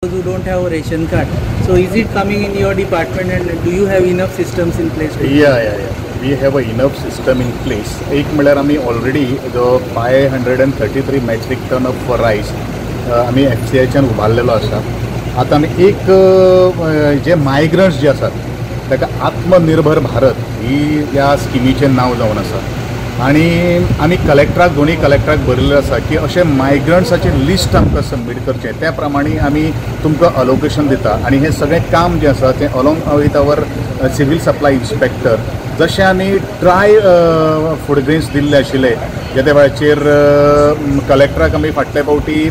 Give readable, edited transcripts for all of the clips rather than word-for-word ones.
those who don't have a ration card. So is it coming in your department and do you have enough systems in place? Yeah. We have a enough system in place. एक म्हळ्यार आमी already जो 533 metric ton of रायस आमी FCIच्यान उबारलेलो आसा. आतां आमी एक जे मायग्रंट्स जे आसात ताका आत्मनिर्भर भारत ही ह्या स्किमीचें नांव जावन आसा. आनी आमी कलेक्टराक दोनूय कलेक्टराक बरयल्लें आसा की अशें मायग्रंट्साचें लिस्ट आमकां सबमीट करचें, त्या प्रमाणे आमी तुमकां अलोकेशन दिता. आनी हें सगळें काम जें आसा तें along with our civil supply inspector, जशें आमी ट्राय फूड ग्रेन्स दिल्ले आशिल्ले जे त्या वेळाचेर कलेक्टराक आमी फाटल्या फावटी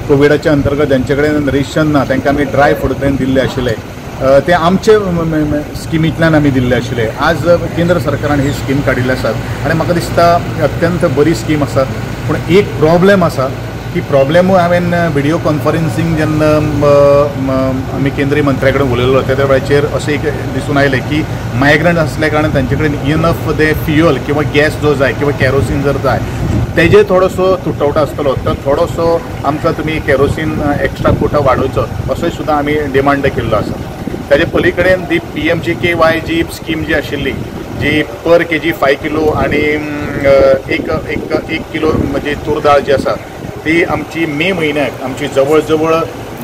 कोविडाच्या अंतर्गत जांचे कडेन रेशन ना तांकां आमी ड्राय फूड ग्रेन दिल्ले आशिल्ले, ते आमचे स्किमींतल्यान आमी दिल्ले आशिल्ले. आज केंद्र सरकारान ही स्कीम काडिल्ली आसात आनी म्हाका दिसता अत्यंत बरी स्कीम आसा. पूण एक प्रॉब्लेम आसा की प्रॉब्लेमूय हांवें व्हिडियो कॉन्फरन्सींग जेन्ना आमी केंद्रीय मंत्र्या कडेन उलयलो त्या वेळाचेर अशें एक दिसून आयलें की मायग्रंट असल्या कारणान तांचे कडेन इनफ दे फ्युअल किंवा गॅस जो जाय किंवा केरोसीन जर जाय तेजे थोडोसो तुटवटो आसतलो, तर थोडोसो आमकां तुमी केरोसीन एक्स्ट्रा कोटा वाडोवचो असोय सुद्दां आमी डिमांड केल्लो आसा. ताजे पली कडेन दी PMJKY जी स्कीम जी आशिल्ली जी पर केजी 5 किलो आनी एक किलो म्हणजे तूर दाळ जी आसा ती आमची मे म्हयन्याक आमची जवळ जवळ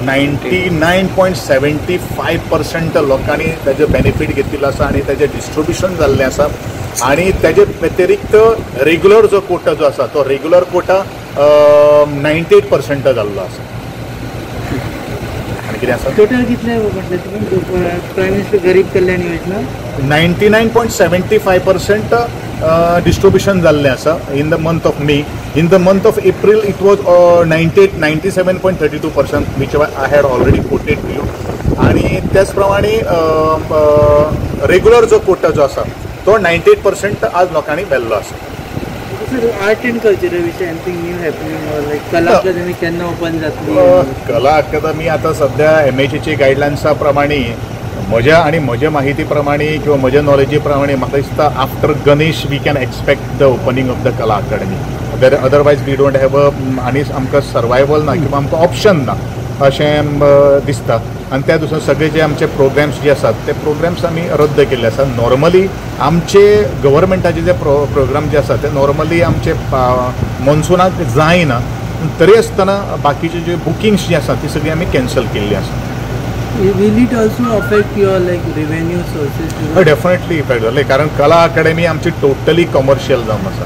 99.75% लोकांनी ताजे बेनिफीट घेतिल्लो आसा आनी ताजें डिस्ट्रिब्युशन जाल्लें आसा. आनी ताजे व्यतिरिक्त रेग्युलर जो कोटा जो आसा तो रेग्युलर कोटा 98% जाल्लो आसा. टोटल कितले म्हटलें तुमी प्रायम मिनिस्टर गरीब कल्याण योजना 99.75% डिस्ट्रिब्युशन जाल्लें आसा in the month of May. In the month of April it was 97.32% which I had already quoted to you. आनी त्याच प्रमाणे रेग्युलर जो कोटा जो आसा तो 98% आज लोकांनी वेल्लो आसा. आर्ट एंड कल्चरा विशयी एनीथिंग न्यू हॅपनिंग लायक कला अकादमी केन्ना ओपन जातली? कला अकादमी आतां सध्या MHAची गायडलायन्सा प्रमाणे म्हज्या म्हायती प्रमाणे किंवा म्हज्या नॉलेजी प्रमाणे म्हाका दिसता after Ganesh we can expect the opening of the Kala Academy. Otherwise we don't have आनी आमकां सर्वायवल ना किंवा आमकां ऑप्शन ना अशें दिसता. आनी त्या दुसरे सगळे जे आमचे प्रोग्राम्स जे आसात ते प्रोग्राम्स आमी रद्द केल्ले आसा. नॉर्मली आमचे गव्हर्मेंटाचे जे प्रोग्राम जे आसात ते नॉर्मली आमचे मॉन्सुनाक जायना, तरी आसतना बाकीचे जे बुकिंग्स जी आसात ती सगळी आमी कॅन्सल केल्ली आसा. Will it also affect your like revenue sources? Definitely effect जाले, कारण कला अकादमी आमची टोटली कमर्शियल जावन आसा.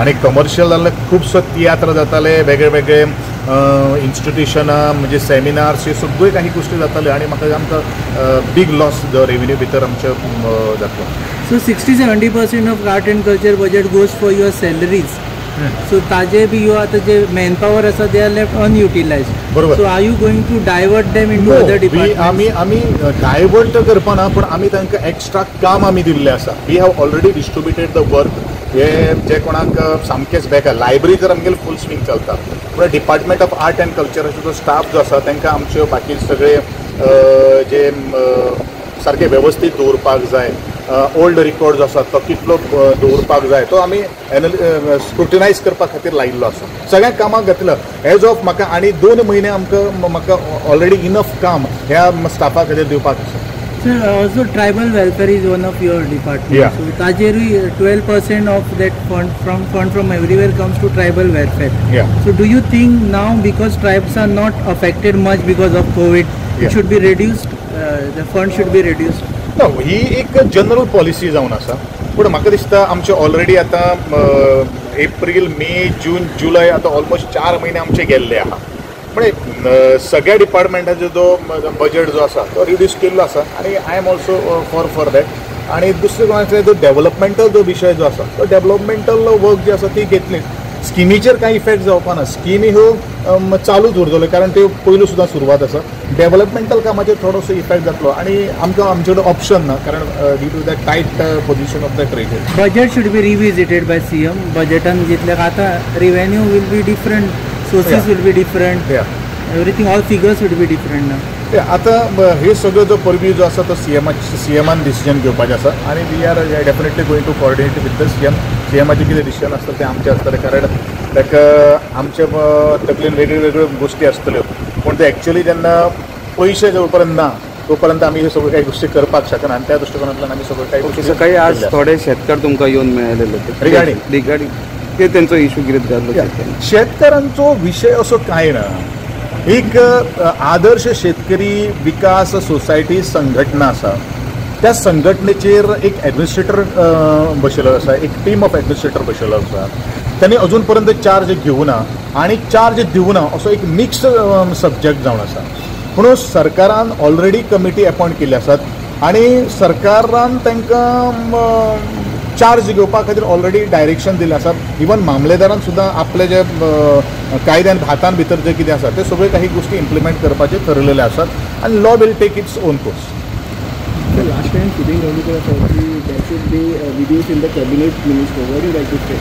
आनी कमर्शियल जाल्ले खुबसो तियात्र जाताले, वेगळे वेगळे इन्स्टिट्यूशनां म्हणजे सेमिनार्स हे सगळ्यो काही गोष्टी जाताल्यो आनी म्हाका आमकां बीग लॉस जो रेवेन्यू भितर आमचे जातलो. So 60-70% of art and culture budget goes for your salaries. So ताजे बी यो आतां जे मॅन पॉवर आसा दे आर लेफ्ट अनयुटिलायज्ड. बरोबर. So are you going to divert them into other departments? आमी डायवर्ट करपाना, पूण आमी तांकां एक्स्ट्रा काम आमी दिल्लें आसा. We have already distributed the work. हे जे कोणाक सामकेंच बेकार लायब्ररी जर आमगेले फूल स्विंग चलता, पूण डिपार्टमेंट ऑफ आर्ट एंड कल्चराचो जो स्टाफ जो आसा तांकां आमच्यो बाकी सगळे जे सारके वेवस्थीत दवरपाक जाय, ओल्ड रिकॉर्ड जो आसा तो कितलो दवरपाक जाय तो आमी स्क्रुटिनायज करपा खातीर लायिल्लो आसा. सगळ्या कामाक घातलं. एज ऑफ म्हाका आनी 2 म्हयने म्हाका ऑलरेडी इनफ काम ह्या स्टाफा खातीर दिवपाक आसा. Sir, also tribal welfare is one of your department. Yeah. So Tajeru 12% of that fund from everywhere comes to tribal welfare. Yeah. So do you think now because tribes are not affected much because of COVID, Yeah. it should be reduced? The fund should be reduced. No, ही एक general policy जावन आसा. पूण म्हाका दिसता आमचे already आतां एप्रील मे जून जुलय आतां almost 4 म्हयने आमचे गेल्ले आहा. म्हणजे सगळ्या डिपार्टमेंटाचो जो बजेट जो आसा तो रिड्यूस केल्लो आसा आनी I am also for that. आनी दुसरे कोणाचे जो डेव्हलपमेंटल जो विशय जो आसा तो डेव्हलपमेंटल वर्क जी आसा ती घेतली. स्किमीचेर कांय इफेक्ट जावपा ना. स्किमी ह्यो चालूच उरतल्यो कारण त्यो पयलू सुद्दां सुरवात आसा. डेव्हलपमेंटल कामाचेर थोडोसो इफेक्ट जातलो आनी आमकां आमचे कडेन ऑप्शन ना कारण due to the tight position of the treasury. Budget should be revisited by CM. Budgetan जितल्याक आतां revenue will be different, sources will be different. Everything, all figures would be different now. आतां हे सगळो जो परवी जो आसा तो सीएमान डिसिजन घेवपाचें आसा आनी we are definitely going to coordinate with the सीएमाचें कितें डिसिजन आसता तें आमचें आसतलें कारण ताका आमचे तकलेन वेगळ्यो वेगळ्यो गोश्टी आसतल्यो पूण ते एक्चुअली जेन्ना पैसे जोपर्यंत ना तोपर्यंत आम्ही हे सगळं काही गोष्टी करपाक शकना आणि त्या दृष्टिकोनातल्यान आम्ही सगळं काही गोष्टी सकाळी आज थोडे शेतकार तुमकां येवन मेळलेले रिगार्डिंग ते त्यांचो इशू कितें जाल्लो शेतकऱ्यांचो विषय असो काय ना एक आदर्श शेतकरी विकास सोसायटी संघटना आसा त्या संघटनेचेर एक ॲडमिनिस्ट्रेटर बसयलो आसा एक टीम ऑफ ॲडमिनिस्ट्रेटर बसयलो आसा त्यांनी अजून पर्यंत चार्ज घेवना आणि चार्ज दिवना असो एक मिक्स सब्जेक्ट जावन आसा म्हणून सरकारान ऑलरेडी कमिटी अपॉयंट केल्ली आसात आणि सरकारान तांकां चार्ज घेवपा खातीर ऑलरेडी डायरेक्शन दिलें आसात इवन मामलेदारान सुद्दां आपले जे कायद्यान हातान भितर जे कितें आसा ते सगळे काही गोष्टी इम्प्लिमेंट करपाचे ठरलेले आसात आनी law will take its own course. Last time Sudhir Gaulekar said there should be videos in the cabinet minister. What do you like to say?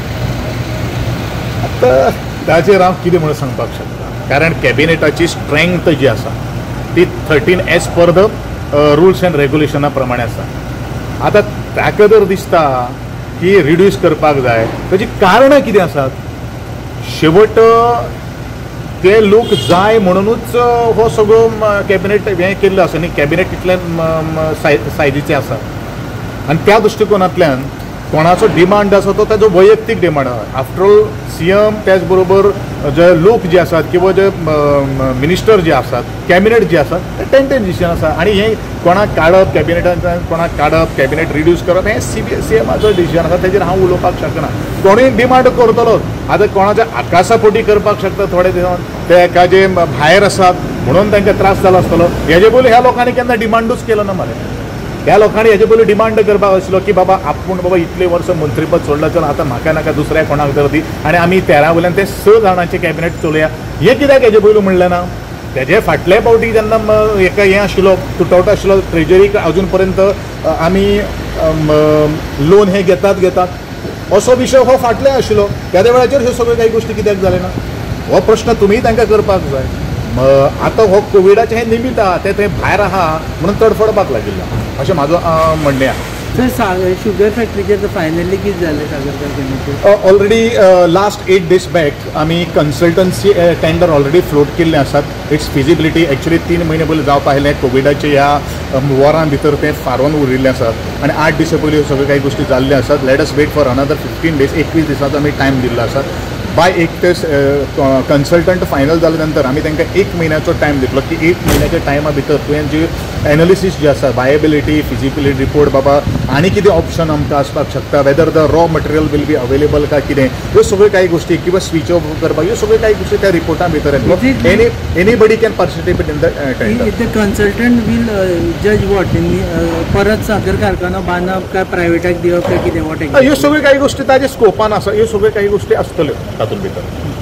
आता ताचेर हांव कितें म्हणून सांगपाक शकता कारण कॅबिनेटाची स्ट्रेंथ जी आसा ती 13 as per the rules and रेग्युलेशना प्रमाणे आसा. आता ताका जर दिसता की रिड्यूस करपाक जाय ताची कारणां कितें आसात शेवट ते लोक जाय म्हणूनच हो सगळो कॅबिनेट हें केल्लो आसा न्ही कॅबिनेट इतल्या सायजीचे आसा आनी त्या दृश्टिकोनांतल्यान कोणाचो डिमांड आसा तो ताजो वैयक्तीक डिमांड आसा. आफ्टर ऑल सीएम त्याच बरोबर जे लोक जे आसात किंवा जे मिनिस्टर जे आसात कॅबिनेट जे आसा ते तेंचें डिसिजन आसा आनी हें कोणाक काडप कॅबिनेटांतल्यान कोणाक काडप कॅबिनेट रिड्यूस करप हें सीएमाचो डिसिजन आसा तेजेर हांव उलोवपाक शकना. कोणूय डिमांड करतलो आतां कोणाच्या आकाशापोटी करपाक शकता थोडे दिसान ते एका जे भायर आसात म्हणून तांकां त्रास जालो आसतलो हेजे पयलीं ह्या लोकांनी केन्ना डिमांडूच केलो ना मरे. ह्या लोकांनी हेजे पयलीं डिमांड करपाक आसलो की बाबा आपूण बाबा इतले वर्स मंत्रीपद सोडलां चल आतां म्हाका नाका दुसऱ्या कोणाक तर दी आनी आमी 13 वयल्यान ते 6 जाणांचे कॅबिनेट चलया हें कित्याक हेजे पयलीं म्हणलें ना. तेजे फाटल्या फावटी जेन्ना हेका हें आशिल्लो तुटवटो आशिल्लो ट्रेजरीक अजून पर्यंत आमी लोन हे घेतात असो विशय हो फाटल्या आशिल्लो त्या वेळाचेर ह्यो सगळ्यो काही गोश्टी कित्याक जाले ना हो प्रश्न तुमी तांकां करपाक जाय. आतां हो कोविडाचें हें निमित्त आहा ते थंय भायर आहा म्हणून तडफडपाक लागिल्लो अशें म्हाजो म्हणणें आहा. सर शुगर फॅक्टरीचेर फायनली कितें जालें सागर कारखान्याचेर ऑलरेडी लास्ट 8 days बॅक आमी कन्सल्टन्सी टेंडर ऑलरेडी फ्लोट केल्लें आसात. इट्स फिजिबिलिटी एक्चुअली 3 म्हयने पयलीं जावपा आसलें कोविडाच्या ह्या वरां भितर तें फारोवन उरिल्लें आसात आनी 8 दिसां पयलीं सगळ्यो काही गोश्टी जाल्ल्यो आसात. Let us wait for another 15 days 21 दिसांचो आमी टायम दिल्लो आसा. बाय 1 कन्सल्टंट फायनल जाल्या नंतर आमी तांकां 1 म्हयन्याचो टायम दितलो की 1 म्हयन्याच्या टायमा भितर तुवें जी एनालिसीस जी आसा वायबिलिटी फिजिबिलिटी रिपोर्ट बाबा आनी कितें ऑप्शन आमकां आसपाक शकता whether the raw material will be available काय कितें ह्यो सगळ्यो काही गोश्टी किंवा स्विच ऑफ करपाक ह्यो सगळ्यो काही गोश्टी त्या रिपोर्टा भितर येतलो. Anybody can participate in the tender. The consultant will जज वॉट परत साखर कारखानो बांदप काय प्रायवेटाक दिवप काय कितें वॉट ह्यो सगळ्यो काही गोश्टी ताजे स्कोपान आसा ह्यो सगळ्यो काही गोश्टी आसतल्यो तातूंत भितर.